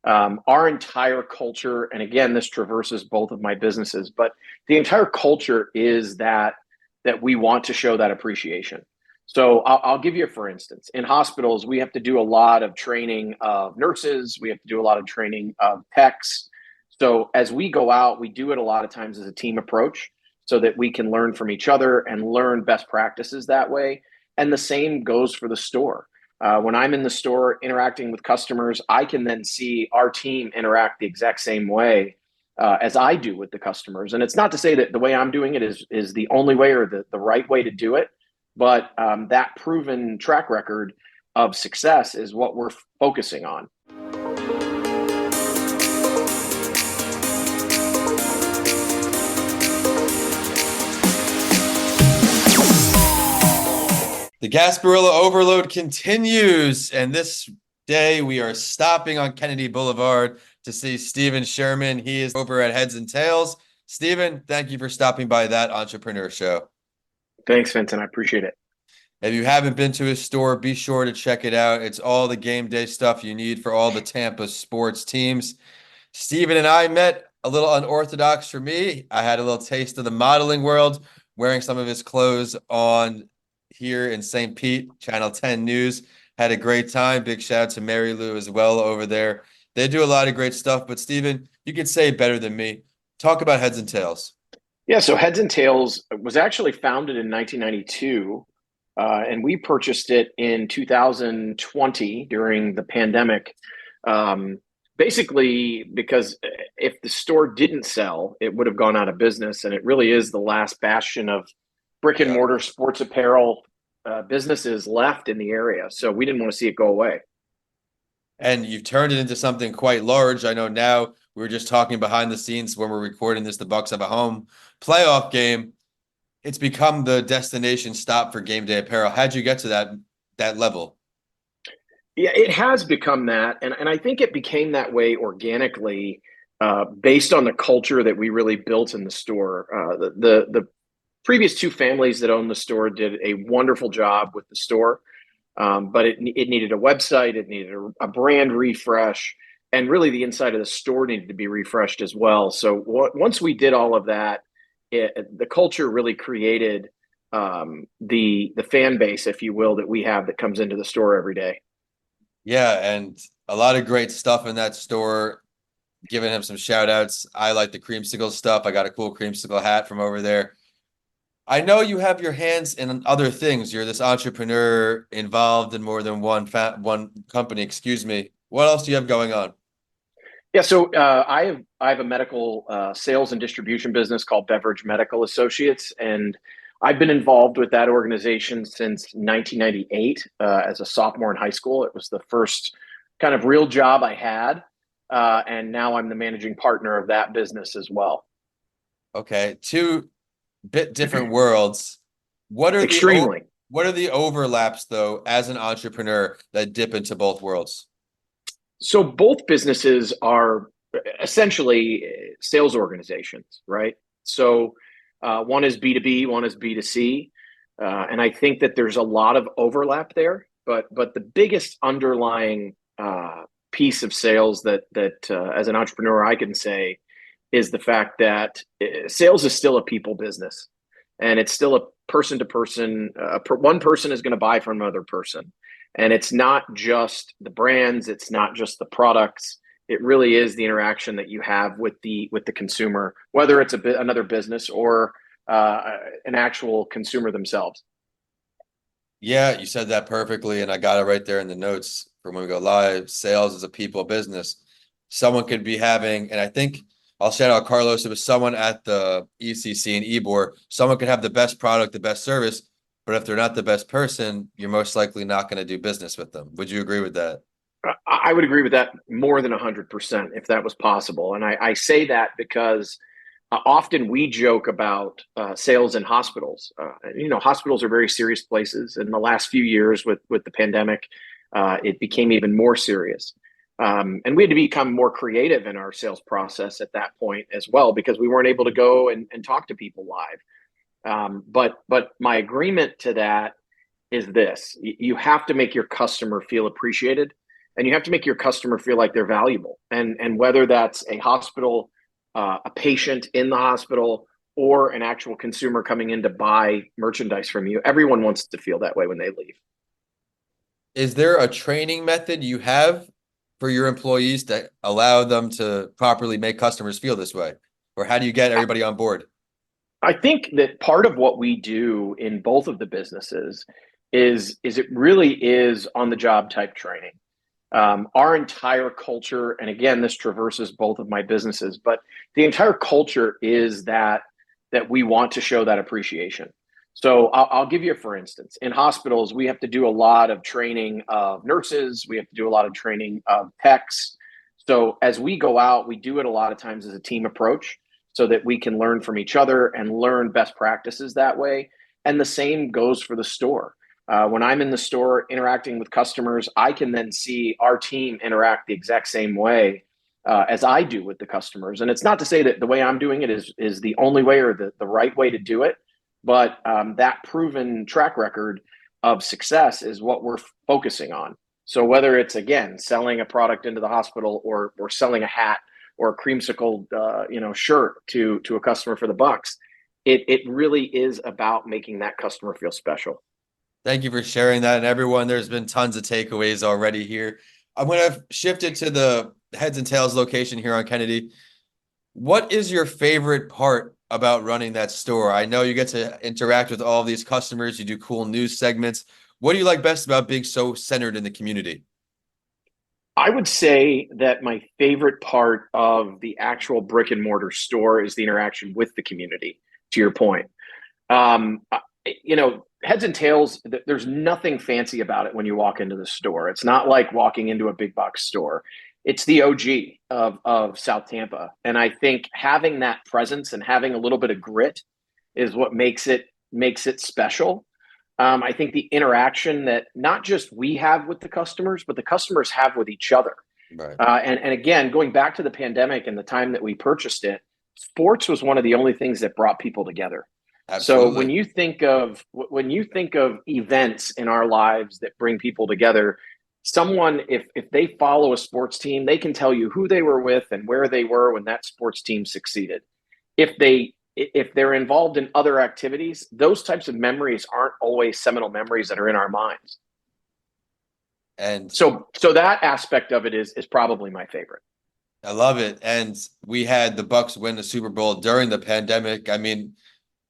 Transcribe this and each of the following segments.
Our entire culture, and again, this traverses both of my businesses, but the entire culture is that we want to show that appreciation. So I'll give you a for instance. In hospitals, we have to do a lot of training of nurses. We have to do a lot of training of techs. So as we go out, we do it a lot of times as a team approach so that we can learn from each other and learn best practices that way. And the same goes for the store. When I'm in the store interacting with customers, I can then see our team interact the exact same way as I do with the customers. And it's not to say that the way I'm doing it is the only way or the right way to do it, but that proven track record of success is what we're focusing on. The Gasparilla Overload continues, and this day we are stopping on Kennedy Boulevard to see Stephen Sherman. He is over at Heads and Tails. Stephen, thank you for stopping by That Entrepreneur Show. Thanks, Vincent. I appreciate it. If you haven't been to his store, be sure to check it out. It's all the game day stuff you need for all the Tampa sports teams. Stephen and I met a little unorthodox for me. I had a little taste of the modeling world, wearing some of his clothes on here in St. Pete, Channel 10 News. Had a great time. Big shout out to Mary Lou as well over there. They do a lot of great stuff, but Stephen, you could say it better than me. Talk about Heads and Tails. Yeah, so Heads and Tails was actually founded in 1992, and we purchased it in 2020 during the pandemic. Basically, because if the store didn't sell, it would have gone out of business, and it really is the last bastion of brick and mortar sports apparel businesses left in the area. So we didn't want to see it go away. And you've turned it into something quite large. I know now we were just talking behind the scenes when we're recording this, the Bucks have a home playoff game. It's become the destination stop for game day apparel. How'd you get to that level? Yeah, it has become that. And I think it became that way organically based on the culture that we really built in the store. The previous two families that owned the store did a wonderful job with the store, but it needed a website, it needed a brand refresh, and really the inside of the store needed to be refreshed as well. So once we did all of that, the culture really created the fan base, if you will, that we have that comes into the store every day. Yeah, and a lot of great stuff in that store. Giving him some shout outs. I like the creamsicle stuff. I got a cool creamsicle hat from over there. I know you have your hands in other things. You're this entrepreneur involved in more than one company. Excuse me. What else do you have going on? Yeah, so I have a medical sales and distribution business called Beverage Medical Associates, and I've been involved with that organization since 1998 as a sophomore in high school. It was the first kind of real job I had, and now I'm the managing partner of that business as well. Okay, two bit different worlds. What are Extremely. What are the overlaps though as an entrepreneur that dip into both worlds? So both businesses are essentially sales organizations, right? So one is B2B, one is B2C. And I think that there's a lot of overlap there, but the biggest underlying piece of sales that as an entrepreneur I can say is the fact that sales is still a people business, and it's still a person to person. One person is going to buy from another person, and it's not just the brands, it's not just the products. It really is the interaction that you have with the consumer, whether it's another business or an actual consumer themselves. Yeah, you said that perfectly, and I got it right there in the notes for when we go live. Sales is a people business. Someone could be having, and I think I'll shout out Carlos. It was someone at the ECC and Ebor. Someone could have the best product, the best service, but if they're not the best person, you're most likely not going to do business with them. Would you agree with that? I would agree with that more than 100% if that was possible. And I say that because often we joke about sales in hospitals. Hospitals are very serious places. In the last few years with the pandemic, it became even more serious. And we had to become more creative in our sales process at that point as well, because we weren't able to go and talk to people live. But my agreement to that is this: you have to make your customer feel appreciated. and you have to make your customer feel like they're valuable. And whether that's a hospital, a patient in the hospital, or an actual consumer coming in to buy merchandise from you, everyone wants to feel that way when they leave. Is there a training method you have for your employees that allow them to properly make customers feel this way? Or how do you get everybody on board? I think that part of what we do in both of the businesses is it really is on the job type training. Our entire culture, and again, this traverses both of my businesses, but the entire culture is that we want to show that appreciation. So I'll give you, for instance, in hospitals, we have to do a lot of training of nurses. We have to do a lot of training of techs. So as we go out, we do it a lot of times as a team approach so that we can learn from each other and learn best practices that way. And the same goes for the store. When I'm in the store interacting with customers, I can then see our team interact the exact same way as I do with the customers. And it's not to say that the way I'm doing it is the only way or the right way to do it, but that proven track record of success is what we're focusing on. So whether it's, again, selling a product into the hospital or selling a hat or a creamsicle shirt to a customer for the bucks, it really is about making that customer feel special. Thank you for sharing that. And everyone, there's been tons of takeaways already here. I'm going to shift it to the Heads and Tails location here on Kennedy. What is your favorite part about running that store? I know you get to interact with all of these customers. You do cool news segments. What do you like best about being so centered in the community? I would say that my favorite part of the actual brick and mortar store is the interaction with the community, to your point. Um, Heads and Tails, there's nothing fancy about it when you walk into the store. It's not like walking into a big box store. It's the OG of South Tampa. And I think having that presence and having a little bit of grit is what makes it special. I think the interaction that not just we have with the customers, but the customers have with each other. Right. And again, going back to the pandemic and the time that we purchased it, sports was one of the only things that brought people together. So Absolutely. when you think of events in our lives that bring people together, someone, if they follow a sports team, they can tell you who they were with and where they were when that sports team succeeded. If they're involved in other activities, those types of memories aren't always seminal memories that are in our minds. And So that aspect of it is probably my favorite. I love it. And we had the Bucks win the Super Bowl during the pandemic. I mean,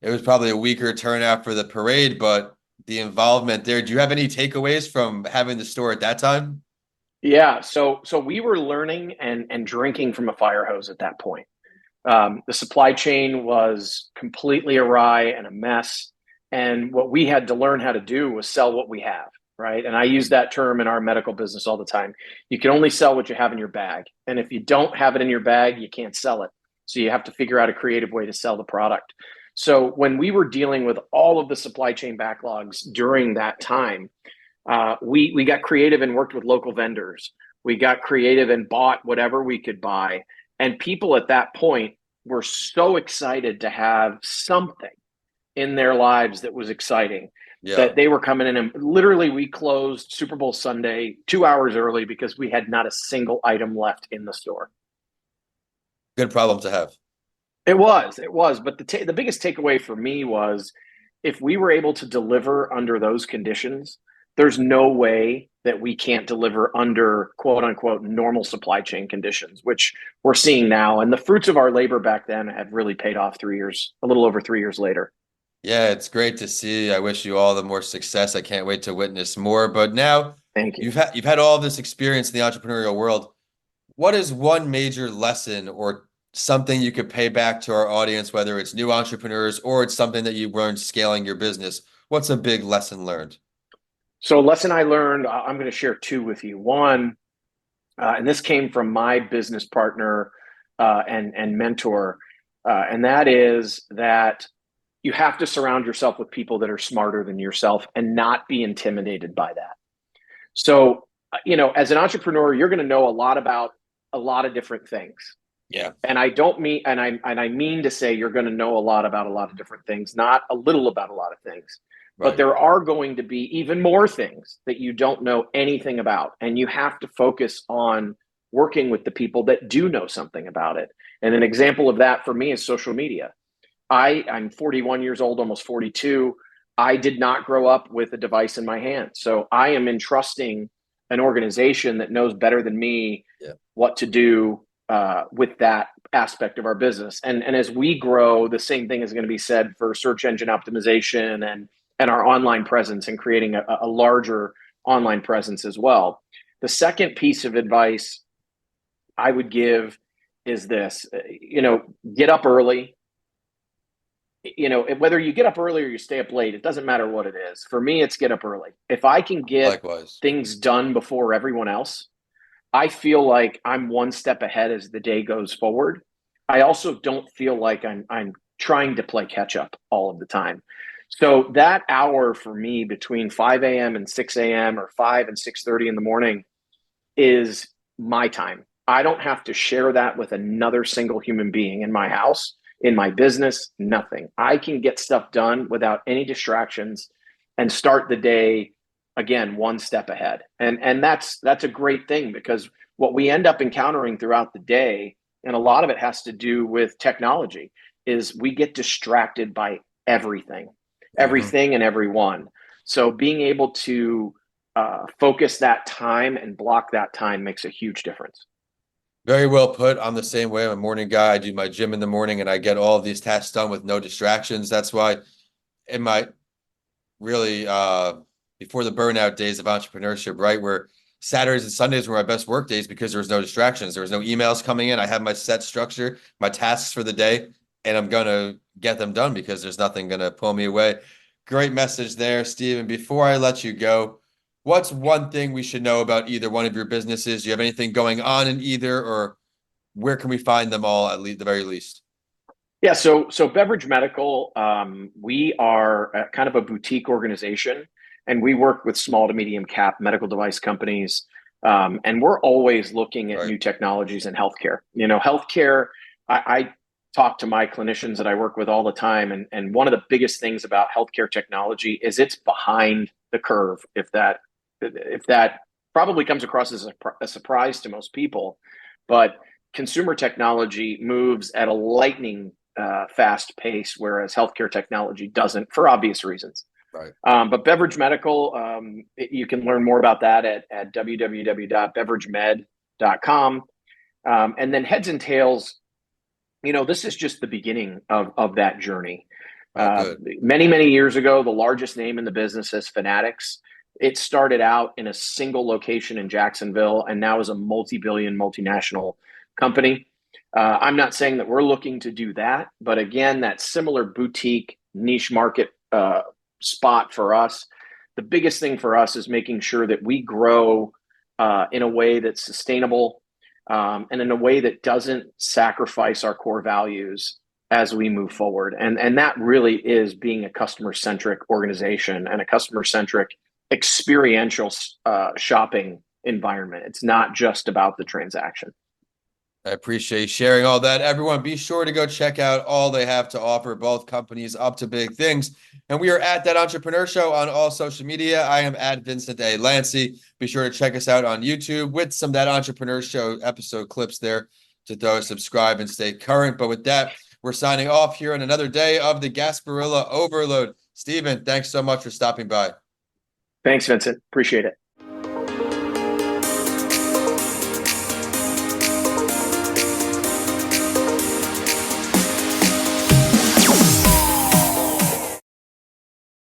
it was probably a weaker turnout for the parade, but the involvement there. Do you have any takeaways from having the store at that time? Yeah, so we were learning and drinking from a fire hose at that point. The supply chain was completely awry and a mess. And what we had to learn how to do was sell what we have, right? And I use that term in our medical business all the time. You can only sell what you have in your bag. And if you don't have it in your bag, you can't sell it. So you have to figure out a creative way to sell the product. So when we were dealing with all of the supply chain backlogs during that time, we got creative and worked with local vendors. We got creative and bought whatever we could buy. And people at that point were so excited to have something in their lives that was exciting Yeah. that they were coming in, and literally we closed Super Bowl Sunday 2 hours early because we had not a single item left in the store. Good problem to have. It was. But the biggest takeaway for me was if we were able to deliver under those conditions, there's no way that we can't deliver under quote unquote normal supply chain conditions, which we're seeing now. And the fruits of our labor back then have really paid off 3 years, a little over 3 years later. Yeah, it's great to see. I wish you all the more success. I can't wait to witness more. But now Thank you. you've had all this experience in the entrepreneurial world. What is one major lesson or something you could pay back to our audience, whether it's new entrepreneurs or it's something that you've learned scaling your business? What's a big lesson learned? So, a lesson I learned, I'm going to share two with you. One, and this came from my business partner and mentor, and that is that you have to surround yourself with people that are smarter than yourself and not be intimidated by that. So, as an entrepreneur, you're going to know a lot about a lot of different things. Yeah. And I don't mean, and I mean to say you're going to know a lot about a lot of different things, not a little about a lot of things. But Right. there are going to be even more things that you don't know anything about. And you have to focus on working with the people that do know something about it. And an example of that for me is social media. I'm 41 years old, almost 42. I did not grow up with a device in my hand. So I am entrusting an organization that knows better than me what to do with that aspect of our business. And as we grow, the same thing is going to be said for search engine optimization and our online presence and creating a larger online presence as well. The second piece of advice I would give is this, get up early. Whether you get up early or you stay up late, it doesn't matter what it is. For me, it's get up early. If I can get Likewise. things done before everyone else, I feel like I'm one step ahead as the day goes forward. I also don't feel like I'm trying to play catch up all of the time. So that hour for me between 5 a.m. and 6 a.m. or 5 and 6:30 in the morning is my time. I don't have to share that with another single human being in my house, in my business, nothing. I can get stuff done without any distractions and start the day again one step ahead. And that's a great thing, because what we end up encountering throughout the day, and a lot of it has to do with technology, is we get distracted by everything and everyone. So being able to focus that time and block that time makes a huge difference. Very well put. I'm the same way. I'm a morning guy. I do my gym in the morning and I get all of these tasks done with no distractions. That's why in my really before the burnout days of entrepreneurship, right, where Saturdays and Sundays were my best work days because there was no distractions. There was no emails coming in. I have my set structure, my tasks for the day, and I'm going to get them done because there's nothing going to pull me away. Great message there, Steven. Before I let you go, what's one thing we should know about either one of your businesses? Do you have anything going on in either, or where can we find them all at the very least? Yeah, so Beverage Medical, we are kind of a boutique organization, and we work with small to medium cap medical device companies, and we're always looking at new technologies in healthcare. Healthcare. I talk to my clinicians that I work with all the time, and one of the biggest things about healthcare technology is it's behind the curve. If that probably comes across as a surprise to most people, but consumer technology moves at a lightning fast pace, whereas healthcare technology doesn't, for obvious reasons. Right. But Beverage Medical, you can learn more about that at www.beveragemed.com. And then Heads and Tails, this is just the beginning of that journey. Many years ago, the largest name in the business is Fanatics. It started out in a single location in Jacksonville and now is a multi-billion multinational company. I'm not saying that we're looking to do that, but again, that similar boutique niche market spot for us. The biggest thing for us is making sure that we grow in a way that's sustainable and in a way that doesn't sacrifice our core values as we move forward. And that really is being a customer-centric organization and a customer-centric experiential shopping environment. It's not just about the transaction. I appreciate you sharing all that. Everyone, be sure to go check out all they have to offer, both companies up to big things. And we are at That Entrepreneur Show on all social media. I am at Vincent A. Lancy. Be sure to check us out on YouTube with some That Entrepreneur Show episode clips there to those subscribe and stay current. But with that, we're signing off here on another day of the Gasparilla Overload. Steven, thanks so much for stopping by. Thanks, Vincent. Appreciate it.